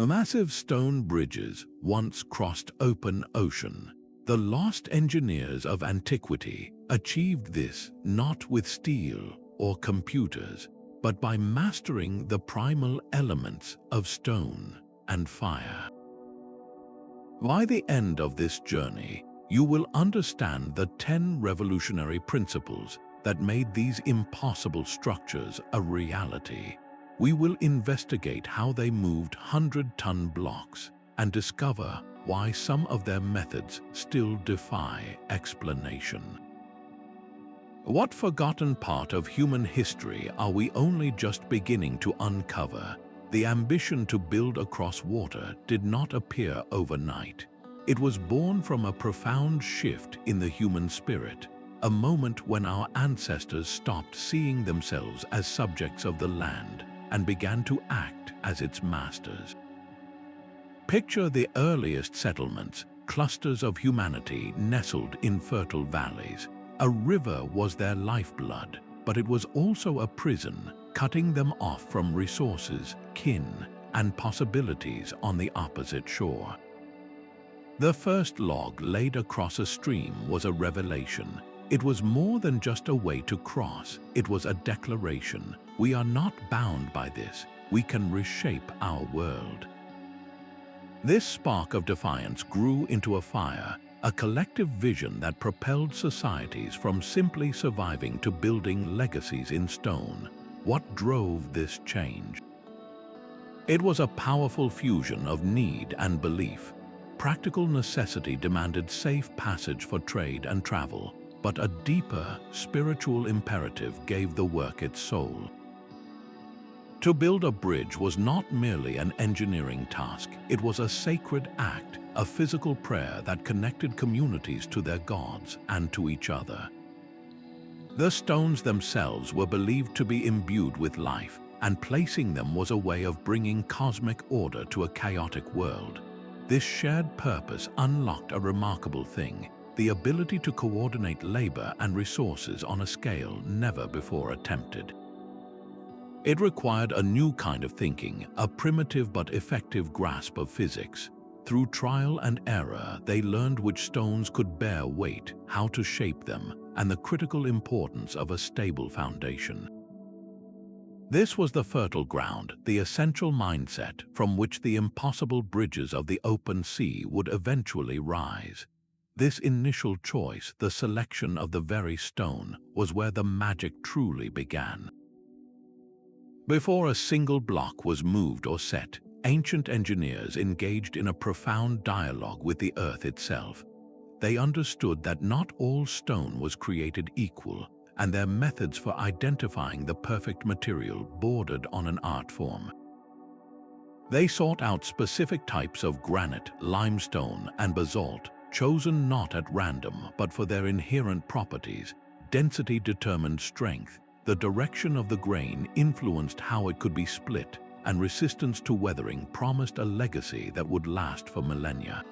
Massive stone bridges once crossed open ocean. The lost engineers of antiquity achieved this not with steel or computers, but by mastering the primal elements of stone and fire. By the end of this journey, you will understand the 10 revolutionary principles that made these impossible structures a reality. We will investigate how they moved 100-ton blocks and discover why some of their methods still defy explanation. What forgotten part of human history are we only just beginning to uncover? The ambition to build across water did not appear overnight. It was born from a profound shift in the human spirit, a moment when our ancestors stopped seeing themselves as subjects of the land and began to act as its masters. Picture the earliest settlements, clusters of humanity nestled in fertile valleys. A river was their lifeblood, but it was also a prison, cutting them off from resources, kin, and possibilities on the opposite shore. The first log laid across a stream was a revelation. It was more than just a way to cross. It was a declaration. We are not bound by this. We can reshape our world. This spark of defiance grew into a fire, a collective vision that propelled societies from simply surviving to building legacies in stone. What drove this change? It was a powerful fusion of need and belief. Practical necessity demanded safe passage for trade and travel, but a deeper, spiritual imperative gave the work its soul. To build a bridge was not merely an engineering task, it was a sacred act, a physical prayer that connected communities to their gods and to each other. The stones themselves were believed to be imbued with life, and placing them was a way of bringing cosmic order to a chaotic world. This shared purpose unlocked a remarkable thing: the ability to coordinate labor and resources on a scale never before attempted. It required a new kind of thinking, a primitive but effective grasp of physics. Through trial and error, they learned which stones could bear weight, how to shape them, and the critical importance of a stable foundation. This was the fertile ground, the essential mindset from which the impossible bridges of the open sea would eventually rise. This initial choice, the selection of the very stone, was where the magic truly began. Before a single block was moved or set, ancient engineers engaged in a profound dialogue with the earth itself. They understood that not all stone was created equal, and their methods for identifying the perfect material bordered on an art form. They sought out specific types of granite, limestone, and basalt, chosen not at random but for their inherent properties. Density determined strength, the direction of the grain influenced how it could be split, and resistance to weathering promised a legacy that would last for millennia.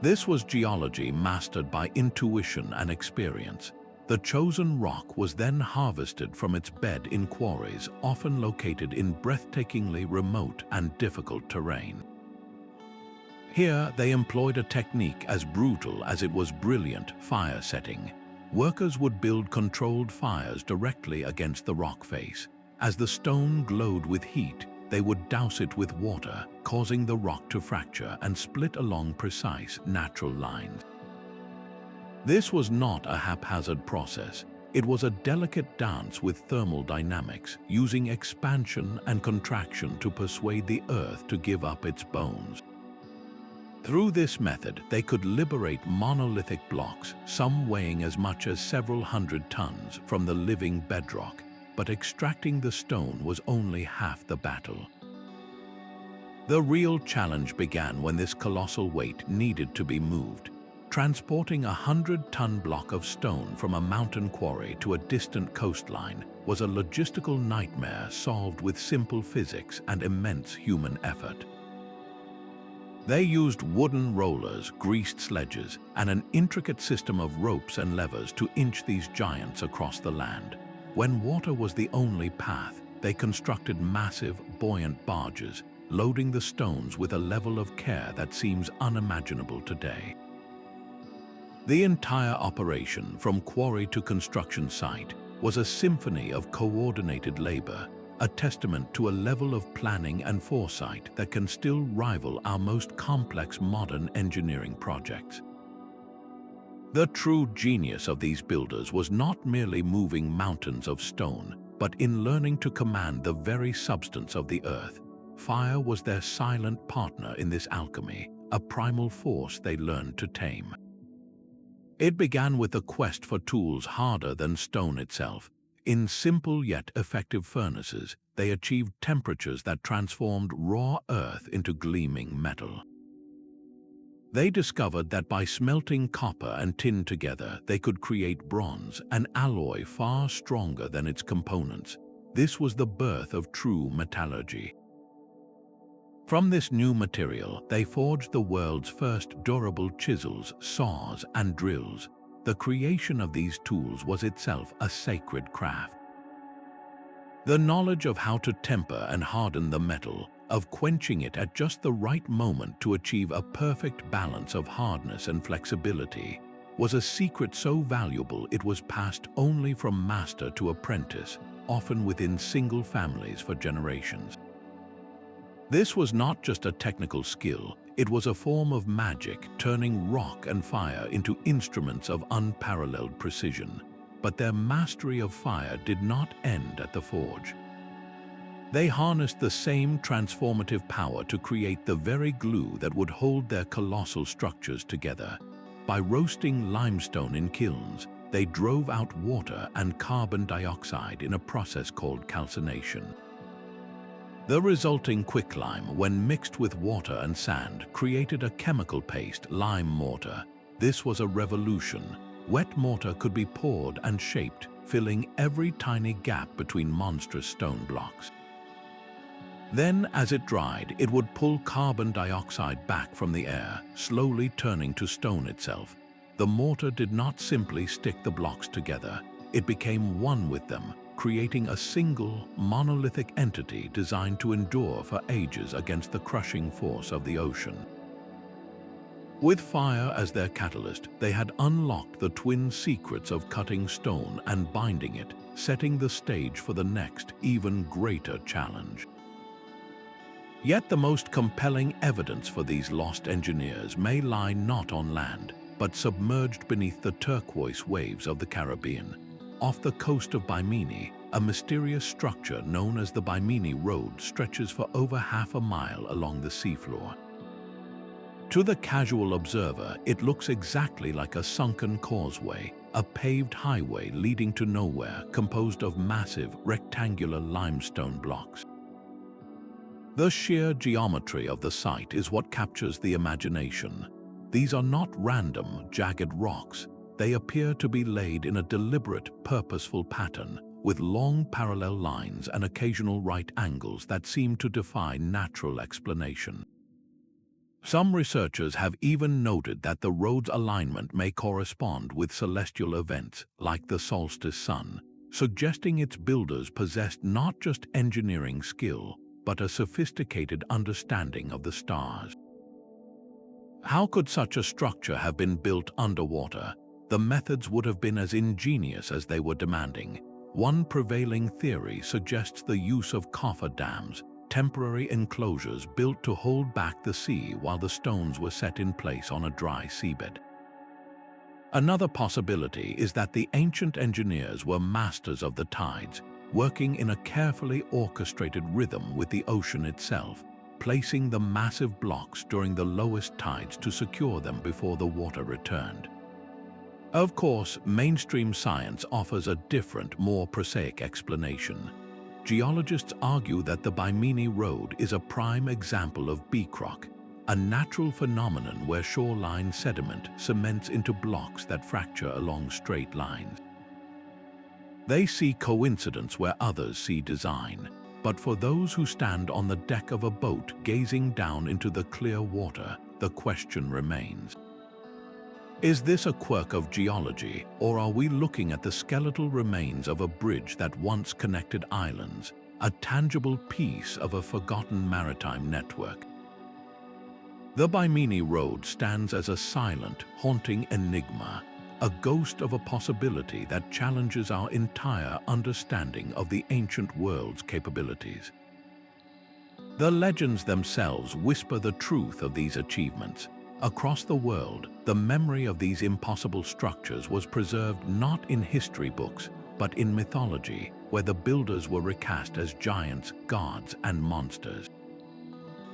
This was geology mastered by intuition and experience. The chosen rock was then harvested from its bed in quarries, often located in breathtakingly remote and difficult terrain. Here, they employed a technique as brutal as it was brilliant: fire setting. Workers would build controlled fires directly against the rock face. As the stone glowed with heat, they would douse it with water, causing the rock to fracture and split along precise, natural lines. This was not a haphazard process. It was a delicate dance with thermal dynamics, using expansion and contraction to persuade the earth to give up its bones. Through this method, they could liberate monolithic blocks, some weighing as much as several hundred tons, from the living bedrock. But extracting the stone was only half the battle. The real challenge began when this colossal weight needed to be moved. Transporting a 100-ton block of stone from a mountain quarry to a distant coastline was a logistical nightmare solved with simple physics and immense human effort. They used wooden rollers, greased sledges, and an intricate system of ropes and levers to inch these giants across the land. When water was the only path, they constructed massive, buoyant barges, loading the stones with a level of care that seems unimaginable today. The entire operation, from quarry to construction site, was a symphony of coordinated labor, a testament to a level of planning and foresight that can still rival our most complex modern engineering projects. The true genius of these builders was not merely moving mountains of stone, but in learning to command the very substance of the earth. Fire was their silent partner in this alchemy, a primal force they learned to tame. It began with the quest for tools harder than stone itself. In simple yet effective furnaces, they achieved temperatures that transformed raw earth into gleaming metal. They discovered that by smelting copper and tin together, they could create bronze, an alloy far stronger than its components. This was the birth of true metallurgy. From this new material, they forged the world's first durable chisels, saws, and drills. The creation of these tools was itself a sacred craft. The knowledge of how to temper and harden the metal, of quenching it at just the right moment to achieve a perfect balance of hardness and flexibility, was a secret so valuable it was passed only from master to apprentice, often within single families for generations. This was not just a technical skill, it was a form of magic, turning rock and fire into instruments of unparalleled precision. But their mastery of fire did not end at the forge. They harnessed the same transformative power to create the very glue that would hold their colossal structures together. By roasting limestone in kilns, they drove out water and carbon dioxide in a process called calcination. The resulting quicklime, when mixed with water and sand, created a chemical paste, lime mortar. This was a revolution. Wet mortar could be poured and shaped, filling every tiny gap between monstrous stone blocks. Then, as it dried, it would pull carbon dioxide back from the air, slowly turning to stone itself. The mortar did not simply stick the blocks together. It became one with them, creating a single, monolithic entity designed to endure for ages against the crushing force of the ocean. With fire as their catalyst, they had unlocked the twin secrets of cutting stone and binding it, setting the stage for the next, even greater challenge. Yet the most compelling evidence for these lost engineers may lie not on land, but submerged beneath the turquoise waves of the Caribbean. Off the coast of Bimini, a mysterious structure known as the Bimini Road stretches for over half a mile along the seafloor. To the casual observer, it looks exactly like a sunken causeway, a paved highway leading to nowhere, composed of massive, rectangular limestone blocks. The sheer geometry of the site is what captures the imagination. These are not random, jagged rocks. They appear to be laid in a deliberate, purposeful pattern, with long parallel lines and occasional right angles that seem to defy natural explanation. Some researchers have even noted that the road's alignment may correspond with celestial events, like the solstice sun, suggesting its builders possessed not just engineering skill, but a sophisticated understanding of the stars. How could such a structure have been built underwater? The methods would have been as ingenious as they were demanding. One prevailing theory suggests the use of cofferdams, temporary enclosures built to hold back the sea while the stones were set in place on a dry seabed. Another possibility is that the ancient engineers were masters of the tides, working in a carefully orchestrated rhythm with the ocean itself, placing the massive blocks during the lowest tides to secure them before the water returned. Of course, mainstream science offers a different, more prosaic explanation. Geologists argue that the Bimini Road is a prime example of beach-rock, a natural phenomenon where shoreline sediment cements into blocks that fracture along straight lines. They see coincidence where others see design, but for those who stand on the deck of a boat gazing down into the clear water, the question remains. Is this a quirk of geology, or are we looking at the skeletal remains of a bridge that once connected islands, a tangible piece of a forgotten maritime network. The Bimini Road stands as a silent, haunting enigma, a ghost of a possibility that challenges our entire understanding of the ancient world's capabilities. The legends themselves whisper the truth of these achievements. Across the world, the memory of these impossible structures was preserved not in history books, but in mythology, where the builders were recast as giants, gods, and monsters.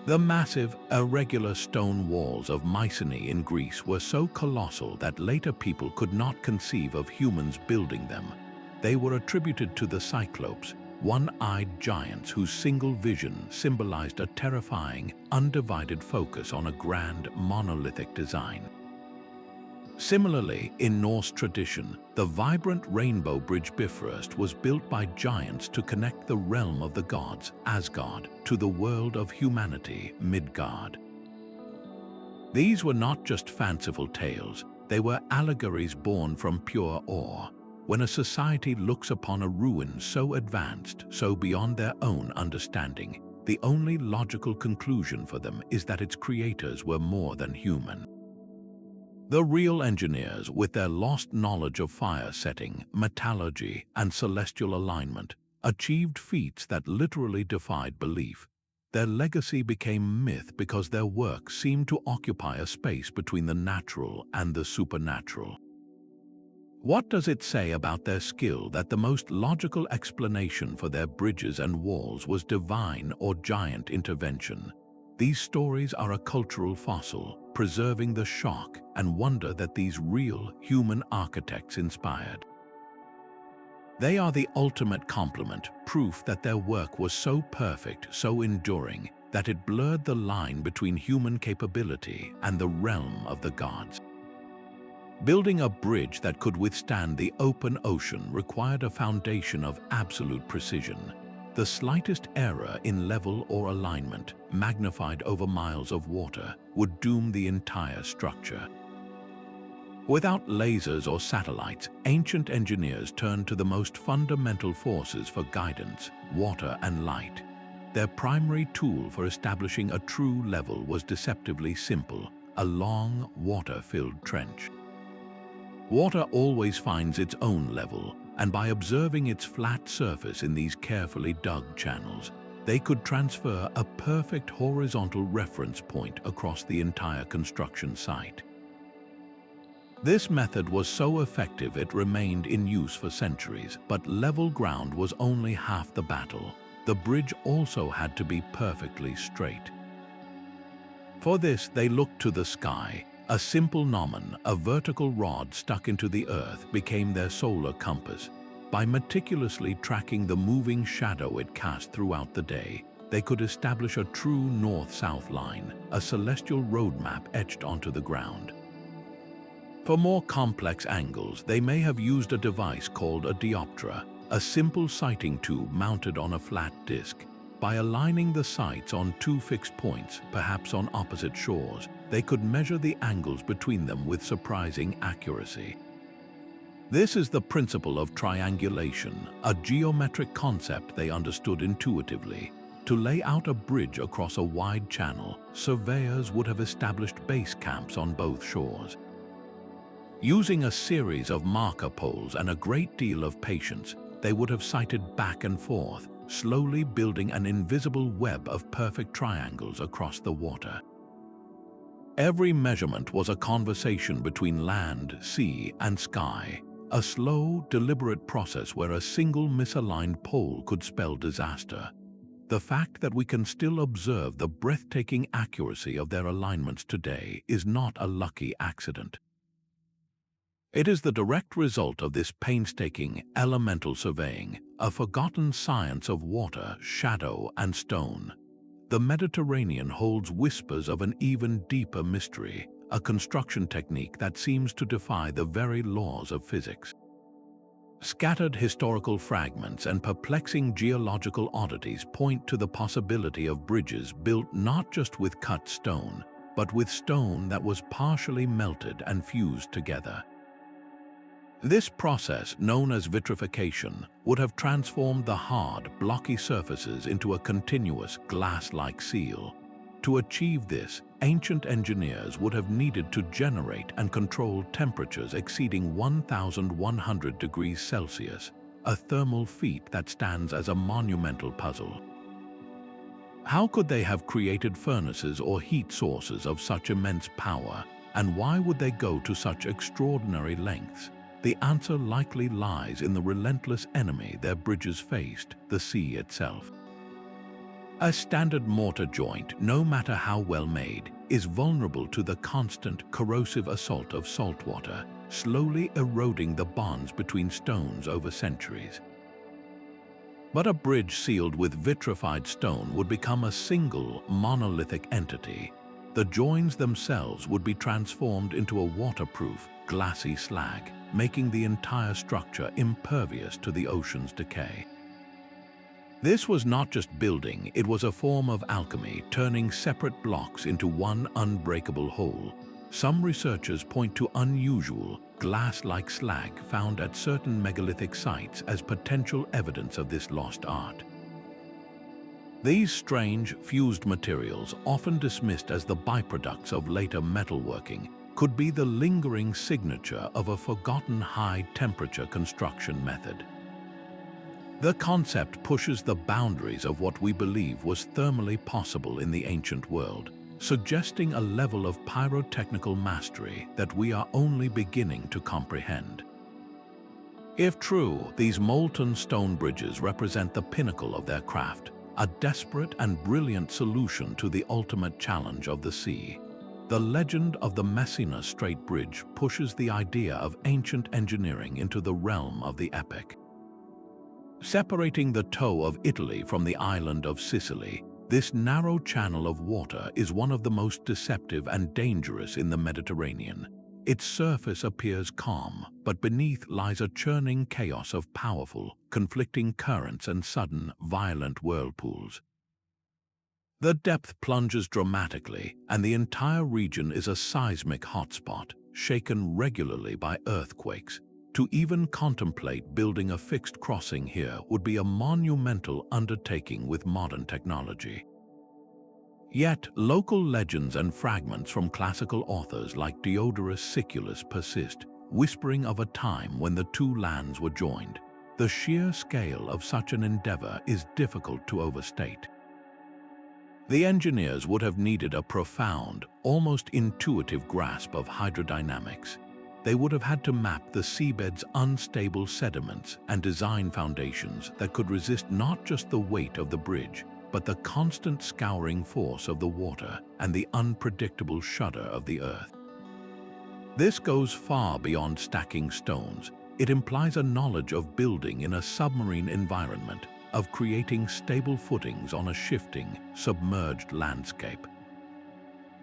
The massive, irregular stone walls of Mycenae in Greece were so colossal that later people could not conceive of humans building them. They were attributed to the Cyclopes, one-eyed giants whose single vision symbolized a terrifying, undivided focus on a grand, monolithic design. Similarly, in Norse tradition, the vibrant rainbow bridge Bifrost was built by giants to connect the realm of the gods, Asgard, to the world of humanity, Midgard. These were not just fanciful tales, they were allegories born from pure awe. When a society looks upon a ruin so advanced, so beyond their own understanding, the only logical conclusion for them is that its creators were more than human. The real engineers, with their lost knowledge of fire setting, metallurgy, and celestial alignment, achieved feats that literally defied belief. Their legacy became myth because their work seemed to occupy a space between the natural and the supernatural. What does it say about their skill that the most logical explanation for their bridges and walls was divine or giant intervention? These stories are a cultural fossil, preserving the shock and wonder that these real human architects inspired. They are the ultimate complement, proof that their work was so perfect, so enduring, that it blurred the line between human capability and the realm of the gods. Building a bridge that could withstand the open ocean required a foundation of absolute precision. The slightest error in level or alignment, magnified over miles of water, would doom the entire structure. Without lasers or satellites, ancient engineers turned to the most fundamental forces for guidance: water and light. Their primary tool for establishing a true level was deceptively simple: a long, water-filled trench. Water always finds its own level, and by observing its flat surface in these carefully dug channels, they could transfer a perfect horizontal reference point across the entire construction site. This method was so effective it remained in use for centuries, but level ground was only half the battle. The bridge also had to be perfectly straight. For this, they looked to the sky. A simple gnomon, a vertical rod stuck into the earth, became their solar compass. By meticulously tracking the moving shadow it cast throughout the day, they could establish a true north-south line, a celestial roadmap etched onto the ground. For more complex angles, they may have used a device called a dioptra, a simple sighting tube mounted on a flat disc. By aligning the sights on two fixed points, perhaps on opposite shores, they could measure the angles between them with surprising accuracy. This is the principle of triangulation, a geometric concept they understood intuitively. To lay out a bridge across a wide channel, surveyors would have established base camps on both shores. Using a series of marker poles and a great deal of patience, they would have sighted back and forth, slowly building an invisible web of perfect triangles across the water. Every measurement was a conversation between land, sea, and sky, a slow, deliberate process where a single misaligned pole could spell disaster. The fact that we can still observe the breathtaking accuracy of their alignments today is not a lucky accident. It is the direct result of this painstaking, elemental surveying, a forgotten science of water, shadow, and stone. The Mediterranean holds whispers of an even deeper mystery, a construction technique that seems to defy the very laws of physics. Scattered historical fragments and perplexing geological oddities point to the possibility of bridges built not just with cut stone, but with stone that was partially melted and fused together. This process, known as vitrification, would have transformed the hard, blocky surfaces into a continuous, glass-like seal. To achieve this, ancient engineers would have needed to generate and control temperatures exceeding 1,100 degrees Celsius, a thermal feat that stands as a monumental puzzle. How could they have created furnaces or heat sources of such immense power, and why would they go to such extraordinary lengths? The answer likely lies in the relentless enemy their bridges faced, the sea itself. A standard mortar joint, no matter how well made, is vulnerable to the constant, corrosive assault of salt water, slowly eroding the bonds between stones over centuries. But a bridge sealed with vitrified stone would become a single, monolithic entity. The joins themselves would be transformed into a waterproof, glassy slag, making the entire structure impervious to the ocean's decay. This was not just building, it was a form of alchemy, turning separate blocks into one unbreakable whole. Some researchers point to unusual, glass-like slag found at certain megalithic sites as potential evidence of this lost art. These strange, fused materials, often dismissed as the byproducts of later metalworking, could be the lingering signature of a forgotten high-temperature construction method. The concept pushes the boundaries of what we believe was thermally possible in the ancient world, suggesting a level of pyrotechnical mastery that we are only beginning to comprehend. If true, these molten stone bridges represent the pinnacle of their craft, a desperate and brilliant solution to the ultimate challenge of the sea. The legend of the Messina Strait Bridge pushes the idea of ancient engineering into the realm of the epic. Separating the toe of Italy from the island of Sicily, this narrow channel of water is one of the most deceptive and dangerous in the Mediterranean. Its surface appears calm, but beneath lies a churning chaos of powerful, conflicting currents and sudden, violent whirlpools. The depth plunges dramatically, and the entire region is a seismic hotspot, shaken regularly by earthquakes. To even contemplate building a fixed crossing here would be a monumental undertaking with modern technology. Yet, local legends and fragments from classical authors like Diodorus Siculus persist, whispering of a time when the two lands were joined. The sheer scale of such an endeavor is difficult to overstate. The engineers would have needed a profound, almost intuitive grasp of hydrodynamics. They would have had to map the seabed's unstable sediments and design foundations that could resist not just the weight of the bridge, but the constant scouring force of the water and the unpredictable shudder of the earth. This goes far beyond stacking stones. It implies a knowledge of building in a submarine environment, of creating stable footings on a shifting, submerged landscape.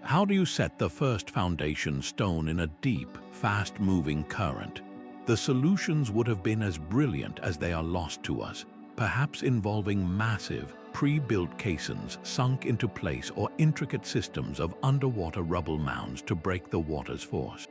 How do you set the first foundation stone in a deep, fast-moving current? The solutions would have been as brilliant as they are lost to us, perhaps involving massive, pre-built caissons sunk into place or intricate systems of underwater rubble mounds to break the water's force.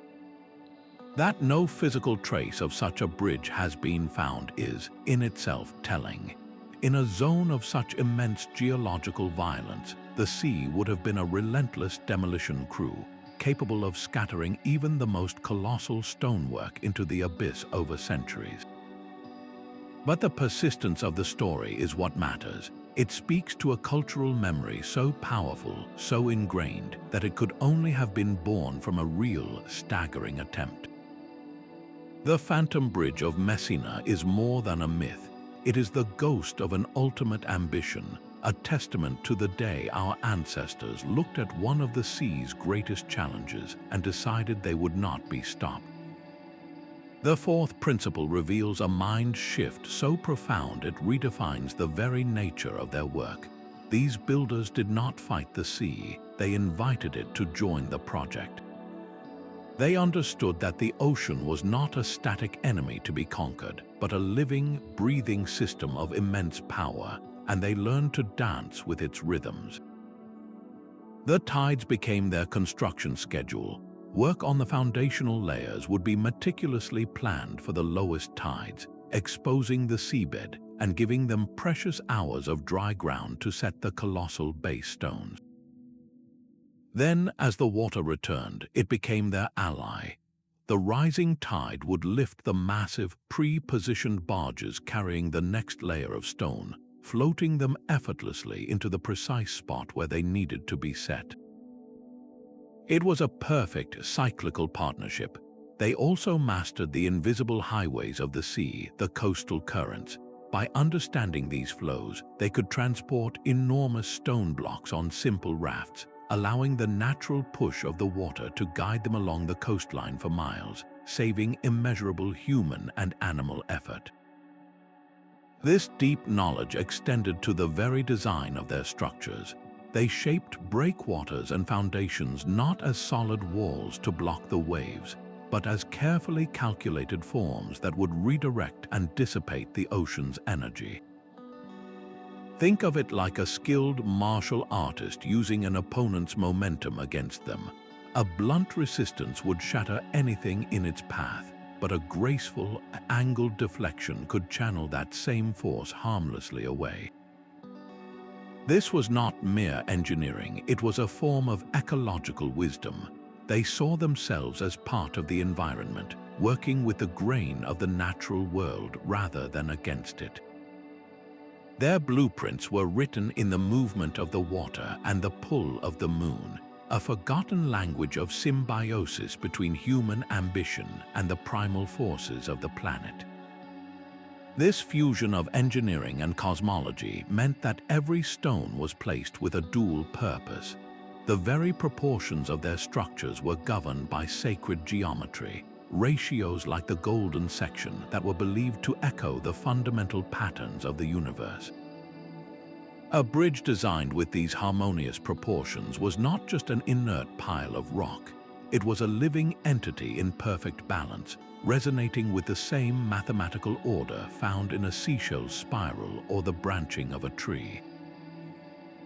That no physical trace of such a bridge has been found is, in itself, telling. In a zone of such immense geological violence, the sea would have been a relentless demolition crew, capable of scattering even the most colossal stonework into the abyss over centuries. But the persistence of the story is what matters. It speaks to a cultural memory so powerful, so ingrained, that it could only have been born from a real, staggering attempt. The Phantom Bridge of Messina is more than a myth. It is the ghost of an ultimate ambition, a testament to the day our ancestors looked at one of the sea's greatest challenges and decided they would not be stopped. The fourth principle reveals a mind shift so profound it redefines the very nature of their work. These builders did not fight the sea, they invited it to join the project. They understood that the ocean was not a static enemy to be conquered, but a living, breathing system of immense power, and they learned to dance with its rhythms. The tides became their construction schedule. Work on the foundational layers would be meticulously planned for the lowest tides, exposing the seabed and giving them precious hours of dry ground to set the colossal base stones. Then, as the water returned, it became their ally. The rising tide would lift the massive, pre-positioned barges carrying the next layer of stone, floating them effortlessly into the precise spot where they needed to be set. It was a perfect cyclical partnership. They also mastered the invisible highways of the sea, the coastal currents. By understanding these flows, they could transport enormous stone blocks on simple rafts, allowing the natural push of the water to guide them along the coastline for miles, saving immeasurable human and animal effort. This deep knowledge extended to the very design of their structures. They shaped breakwaters and foundations not as solid walls to block the waves, but as carefully calculated forms that would redirect and dissipate the ocean's energy. Think of it like a skilled martial artist using an opponent's momentum against them. A blunt resistance would shatter anything in its path, but a graceful, angled deflection could channel that same force harmlessly away. This was not mere engineering, it was a form of ecological wisdom. They saw themselves as part of the environment, working with the grain of the natural world rather than against it. Their blueprints were written in the movement of the water and the pull of the moon, a forgotten language of symbiosis between human ambition and the primal forces of the planet. This fusion of engineering and cosmology meant that every stone was placed with a dual purpose. The very proportions of their structures were governed by sacred geometry, ratios like the golden section that were believed to echo the fundamental patterns of the universe. A bridge designed with these harmonious proportions was not just an inert pile of rock. It was a living entity in perfect balance, resonating with the same mathematical order found in a seashell's spiral or the branching of a tree.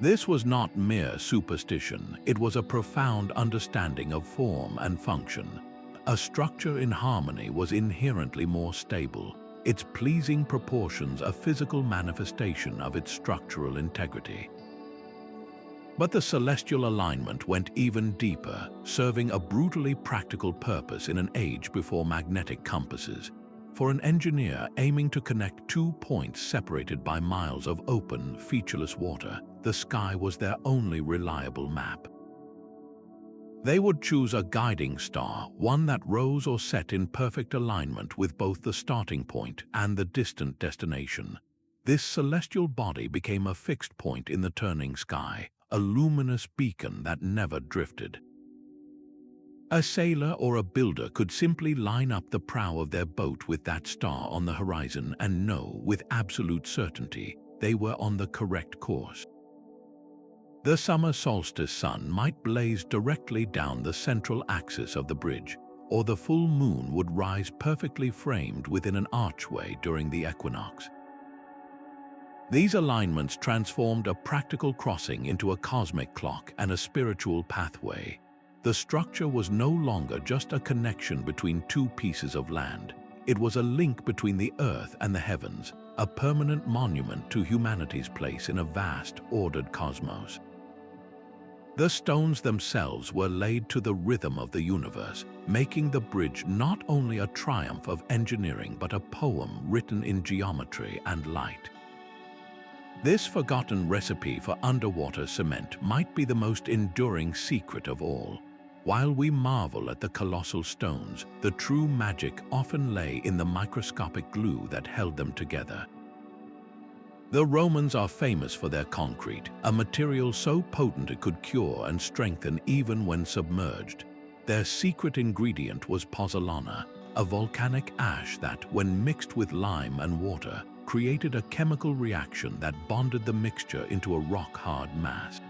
This was not mere superstition, it was a profound understanding of form and function. A structure in harmony was inherently more stable, its pleasing proportions a physical manifestation of its structural integrity. But the celestial alignment went even deeper, serving a brutally practical purpose in an age before magnetic compasses. For an engineer aiming to connect 2 points separated by miles of open, featureless water, the sky was their only reliable map. They would choose a guiding star, one that rose or set in perfect alignment with both the starting point and the distant destination. This celestial body became a fixed point in the turning sky, a luminous beacon that never drifted. A sailor or a builder could simply line up the prow of their boat with that star on the horizon and know with absolute certainty they were on the correct course. The summer solstice sun might blaze directly down the central axis of the bridge, or the full moon would rise perfectly framed within an archway during the equinox. These alignments transformed a practical crossing into a cosmic clock and a spiritual pathway. The structure was no longer just a connection between 2 pieces of land. It was a link between the earth and the heavens, a permanent monument to humanity's place in a vast, ordered cosmos. The stones themselves were laid to the rhythm of the universe, making the bridge not only a triumph of engineering but a poem written in geometry and light. This forgotten recipe for underwater cement might be the most enduring secret of all. While we marvel at the colossal stones, the true magic often lay in the microscopic glue that held them together. The Romans are famous for their concrete, a material so potent it could cure and strengthen even when submerged. Their secret ingredient was pozzolana, a volcanic ash that, when mixed with lime and water, created a chemical reaction that bonded the mixture into a rock-hard mass.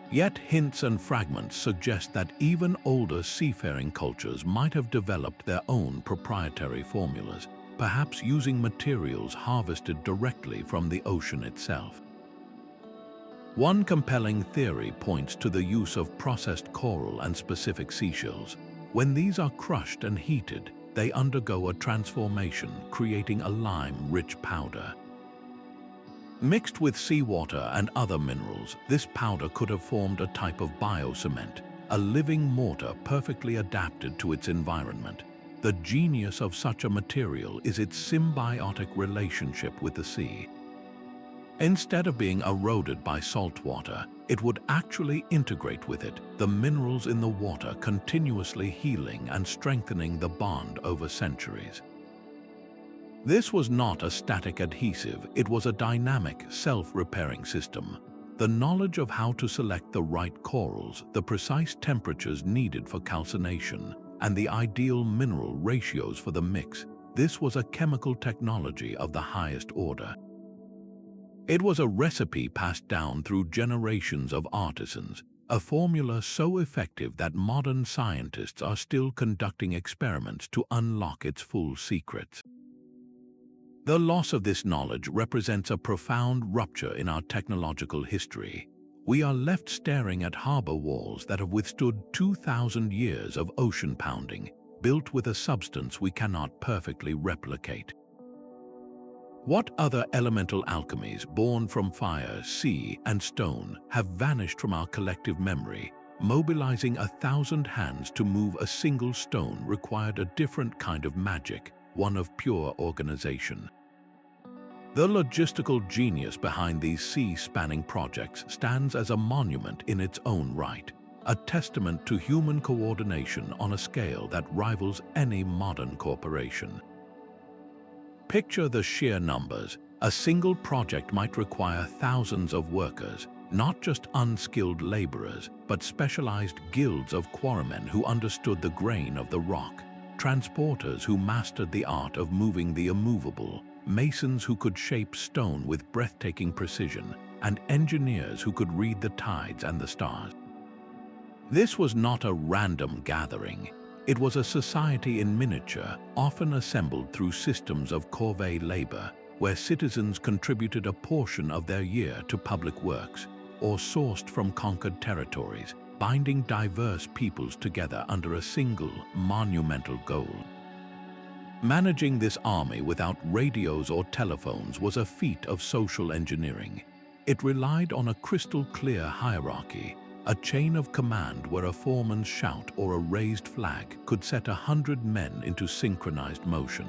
Yet hints and fragments suggest that even older seafaring cultures might have developed their own proprietary formulas, perhaps using materials harvested directly from the ocean itself. One compelling theory points to the use of processed coral and specific seashells. When these are crushed and heated, they undergo a transformation, creating a lime-rich powder. Mixed with seawater and other minerals, this powder could have formed a type of biocement, a living mortar perfectly adapted to its environment. The genius of such a material is its symbiotic relationship with the sea. Instead of being eroded by salt water, it would actually integrate with it, the minerals in the water continuously healing and strengthening the bond over centuries. This was not a static adhesive, it was a dynamic, self-repairing system. The knowledge of how to select the right corals, the precise temperatures needed for calcination, and the ideal mineral ratios for the mix, this was a chemical technology of the highest order. It was a recipe passed down through generations of artisans, a formula so effective that modern scientists are still conducting experiments to unlock its full secrets. The loss of this knowledge represents a profound rupture in our technological history. We are left staring at harbor walls that have withstood 2,000 years of ocean pounding, built with a substance we cannot perfectly replicate. What other elemental alchemies born from fire, sea, and stone have vanished from our collective memory? Mobilizing 1,000 hands to move a single stone required a different kind of magic, one of pure organization. The logistical genius behind these sea-spanning projects stands as a monument in its own right, a testament to human coordination on a scale that rivals any modern corporation. Picture the sheer numbers. A single project might require thousands of workers, not just unskilled laborers, but specialized guilds of quarrymen who understood the grain of the rock, transporters who mastered the art of moving the immovable, masons who could shape stone with breathtaking precision, and engineers who could read the tides and the stars. This was not a random gathering. It was a society in miniature, often assembled through systems of corvée labor, where citizens contributed a portion of their year to public works, or sourced from conquered territories, binding diverse peoples together under a single, monumental goal. Managing this army without radios or telephones was a feat of social engineering. It relied on a crystal-clear hierarchy, a chain of command where a foreman's shout or a raised flag could set 100 men into synchronized motion.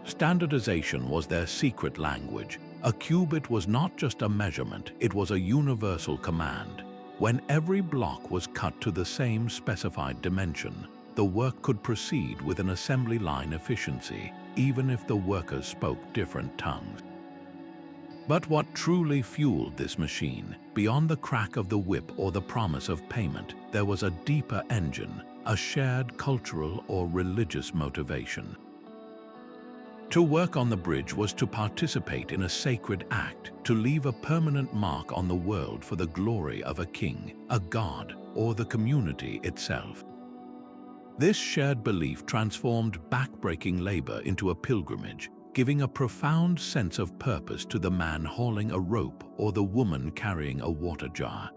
Standardization was their secret language. A cubit was not just a measurement, it was a universal command. When every block was cut to the same specified dimension, the work could proceed with an assembly line efficiency, even if the workers spoke different tongues. But what truly fueled this machine, beyond the crack of the whip or the promise of payment, there was a deeper engine, a shared cultural or religious motivation. To work on the bridge was to participate in a sacred act, to leave a permanent mark on the world for the glory of a king, a god, or the community itself. This shared belief transformed backbreaking labor into a pilgrimage, giving a profound sense of purpose to the man hauling a rope or the woman carrying a water jar.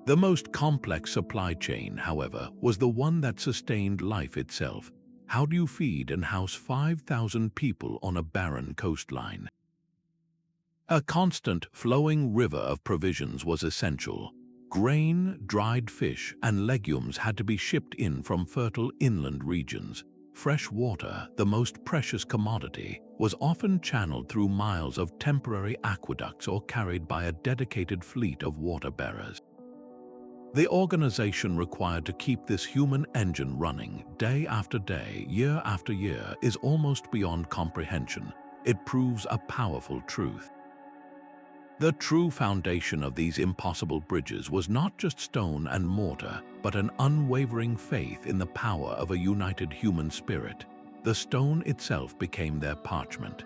The most complex supply chain, however, was the one that sustained life itself. How do you feed and house 5,000 people on a barren coastline? A constant, flowing river of provisions was essential. Grain, dried fish, and legumes had to be shipped in from fertile inland regions. Fresh water, the most precious commodity, was often channeled through miles of temporary aqueducts or carried by a dedicated fleet of water bearers. The organization required to keep this human engine running day after day, year after year, is almost beyond comprehension. It proves a powerful truth. The true foundation of these impossible bridges was not just stone and mortar, but an unwavering faith in the power of a united human spirit. The stone itself became their parchment.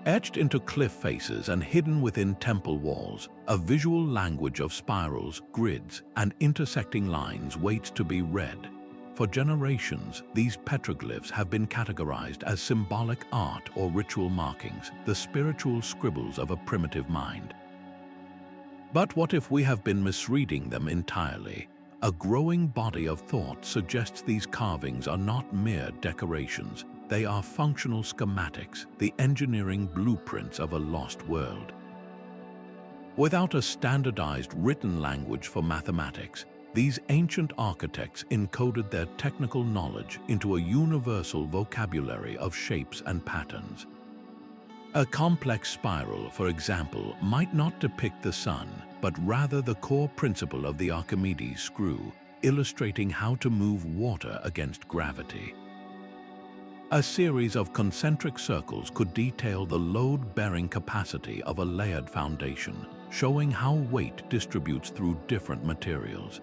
Etched into cliff faces and hidden within temple walls, a visual language of spirals, grids, and intersecting lines waits to be read. For generations, these petroglyphs have been categorized as symbolic art or ritual markings, the spiritual scribbles of a primitive mind. But what if we have been misreading them entirely? A growing body of thought suggests these carvings are not mere decorations. They are functional schematics, the engineering blueprints of a lost world. Without a standardized written language for mathematics, these ancient architects encoded their technical knowledge into a universal vocabulary of shapes and patterns. A complex spiral, for example, might not depict the sun, but rather the core principle of the Archimedes screw, illustrating how to move water against gravity. A series of concentric circles could detail the load-bearing capacity of a layered foundation, showing how weight distributes through different materials.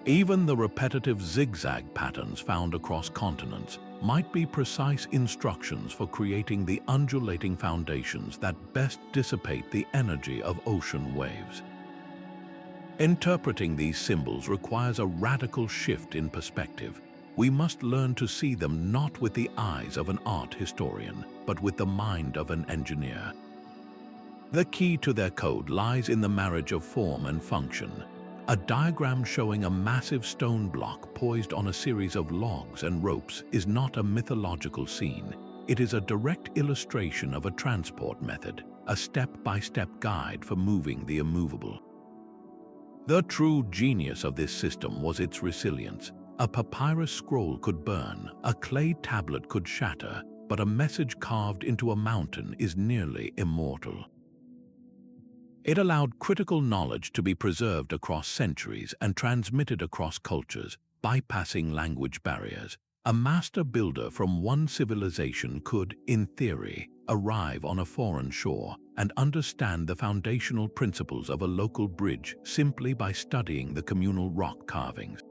Even the repetitive zigzag patterns found across continents might be precise instructions for creating the undulating foundations that best dissipate the energy of ocean waves. Interpreting these symbols requires a radical shift in perspective. We must learn to see them not with the eyes of an art historian, but with the mind of an engineer. The key to their code lies in the marriage of form and function. A diagram showing a massive stone block poised on a series of logs and ropes is not a mythological scene. It is a direct illustration of a transport method, a step-by-step guide for moving the immovable. The true genius of this system was its resilience. A papyrus scroll could burn, a clay tablet could shatter, but a message carved into a mountain is nearly immortal. It allowed critical knowledge to be preserved across centuries and transmitted across cultures, bypassing language barriers. A master builder from one civilization could, in theory, arrive on a foreign shore and understand the foundational principles of a local bridge simply by studying the communal rock carvings.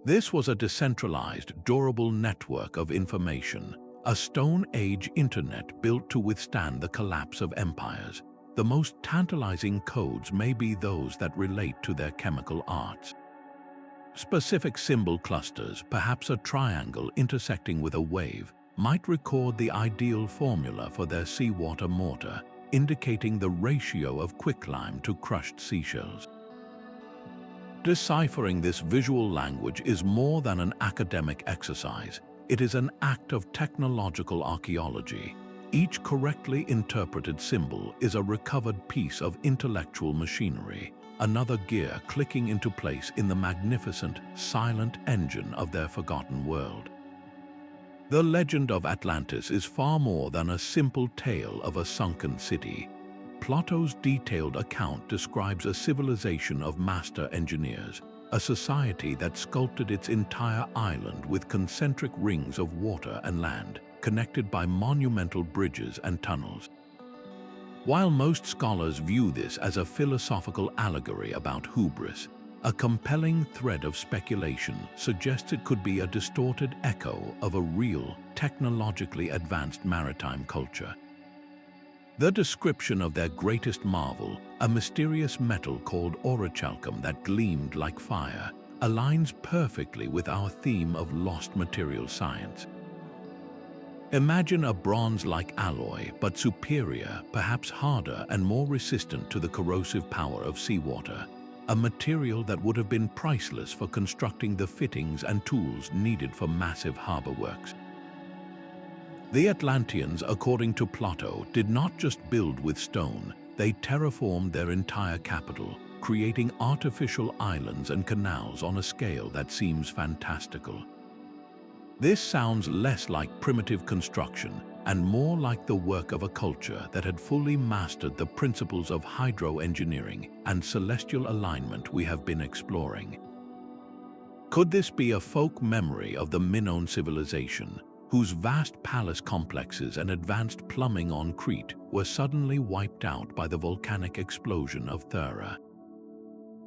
This was a decentralized, durable network of information, a Stone Age internet built to withstand the collapse of empires. The most tantalizing codes may be those that relate to their chemical arts. Specific symbol clusters, perhaps a triangle intersecting with a wave, might record the ideal formula for their seawater mortar, indicating the ratio of quicklime to crushed seashells. Deciphering this visual language is more than an academic exercise. It is an act of technological archaeology. Each correctly interpreted symbol is a recovered piece of intellectual machinery, another gear clicking into place in the magnificent, silent engine of their forgotten world. The legend of Atlantis is far more than a simple tale of a sunken city. Plato's detailed account describes a civilization of master engineers, a society that sculpted its entire island with concentric rings of water and land, connected by monumental bridges and tunnels. While most scholars view this as a philosophical allegory about hubris, a compelling thread of speculation suggests it could be a distorted echo of a real, technologically advanced maritime culture. The description of their greatest marvel, a mysterious metal called orichalcum that gleamed like fire, aligns perfectly with our theme of lost material science. Imagine a bronze-like alloy, but superior, perhaps harder and more resistant to the corrosive power of seawater, a material that would have been priceless for constructing the fittings and tools needed for massive harbor works. The Atlanteans, according to Plato, did not just build with stone, they terraformed their entire capital, creating artificial islands and canals on a scale that seems fantastical. This sounds less like primitive construction and more like the work of a culture that had fully mastered the principles of hydroengineering and celestial alignment we have been exploring. Could this be a folk memory of the Minoan civilization, whose vast palace complexes and advanced plumbing on Crete were suddenly wiped out by the volcanic explosion of Thera?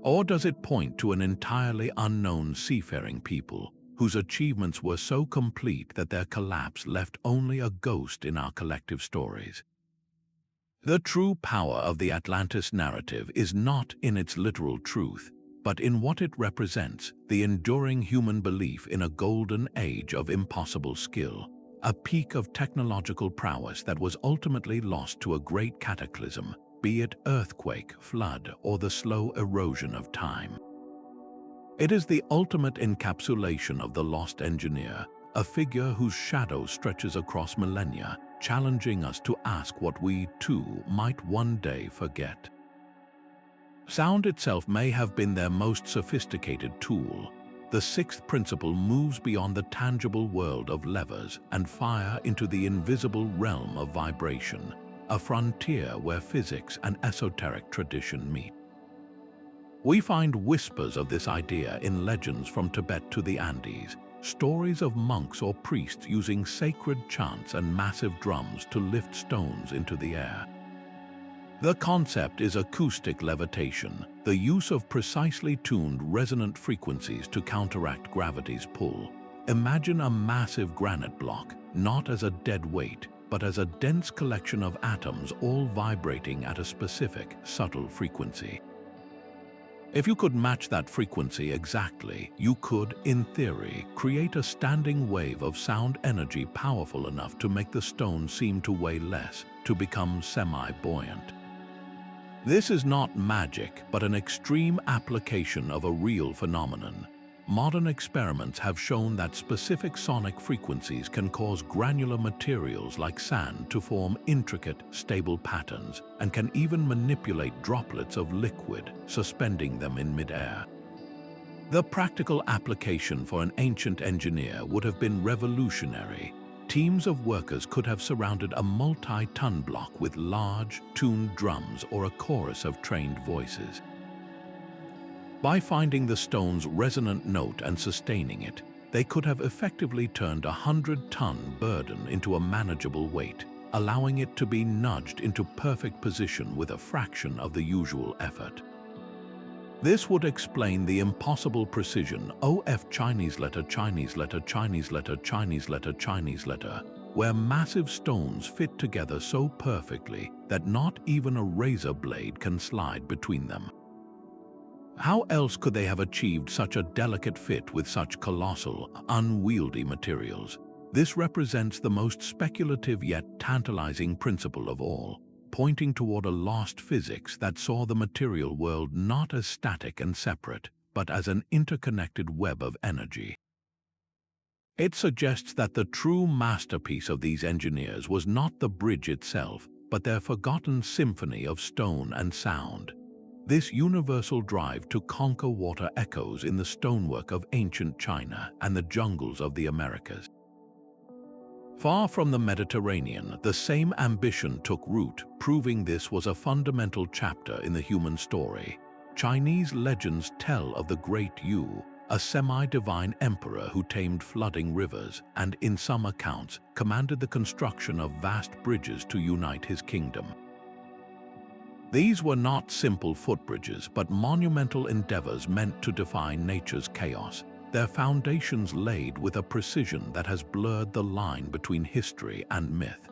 Or does it point to an entirely unknown seafaring people whose achievements were so complete that their collapse left only a ghost in our collective stories? The true power of the Atlantis narrative is not in its literal truth, but in what it represents, the enduring human belief in a golden age of impossible skill, a peak of technological prowess that was ultimately lost to a great cataclysm, be it earthquake, flood, or the slow erosion of time. It is the ultimate encapsulation of the lost engineer, a figure whose shadow stretches across millennia, challenging us to ask what we, too, might one day forget. Sound itself may have been their most sophisticated tool. The sixth principle moves beyond the tangible world of levers and fire into the invisible realm of vibration, a frontier where physics and esoteric tradition meet. We find whispers of this idea in legends from Tibet to the Andes, stories of monks or priests using sacred chants and massive drums to lift stones into the air. The concept is acoustic levitation, the use of precisely tuned resonant frequencies to counteract gravity's pull. Imagine a massive granite block, not as a dead weight, but as a dense collection of atoms all vibrating at a specific, subtle frequency. If you could match that frequency exactly, you could, in theory, create a standing wave of sound energy powerful enough to make the stone seem to weigh less, to become semi-buoyant. This is not magic, but an extreme application of a real phenomenon. Modern experiments have shown that specific sonic frequencies can cause granular materials like sand to form intricate, stable patterns, and can even manipulate droplets of liquid, suspending them in midair. The practical application for an ancient engineer would have been revolutionary. Teams of workers could have surrounded a multi-ton block with large, tuned drums or a chorus of trained voices. By finding the stone's resonant note and sustaining it, they could have effectively turned a 100-ton burden into a manageable weight, allowing it to be nudged into perfect position with a fraction of the usual effort. This would explain the impossible precision OF Chinese letter, Chinese letter, Chinese letter, Chinese letter, Chinese letter, where massive stones fit together so perfectly that not even a razor blade can slide between them. How else could they have achieved such a delicate fit with such colossal, unwieldy materials? This represents the most speculative yet tantalizing principle of all, pointing toward a lost physics that saw the material world not as static and separate, but as an interconnected web of energy. It suggests that the true masterpiece of these engineers was not the bridge itself, but their forgotten symphony of stone and sound. This universal drive to conquer water echoes in the stonework of ancient China and the jungles of the Americas. Far from the Mediterranean, the same ambition took root, proving this was a fundamental chapter in the human story. Chinese legends tell of the Great Yu, a semi-divine emperor who tamed flooding rivers and, in some accounts, commanded the construction of vast bridges to unite his kingdom. These were not simple footbridges, but monumental endeavors meant to defy nature's chaos, their foundations laid with a precision that has blurred the line between history and myth.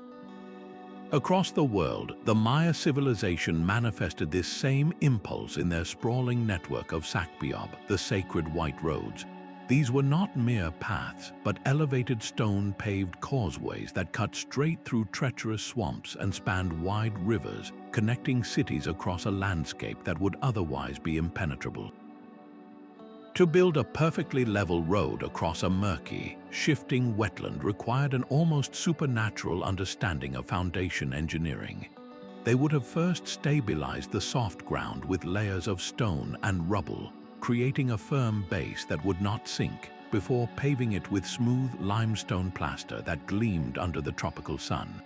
Across the world, the Maya civilization manifested this same impulse in their sprawling network of Sakbiob, the sacred white roads. These were not mere paths, but elevated stone-paved causeways that cut straight through treacherous swamps and spanned wide rivers, connecting cities across a landscape that would otherwise be impenetrable. To build a perfectly level road across a murky, shifting wetland required an almost supernatural understanding of foundation engineering. They would have first stabilized the soft ground with layers of stone and rubble, creating a firm base that would not sink, before paving it with smooth limestone plaster that gleamed under the tropical sun.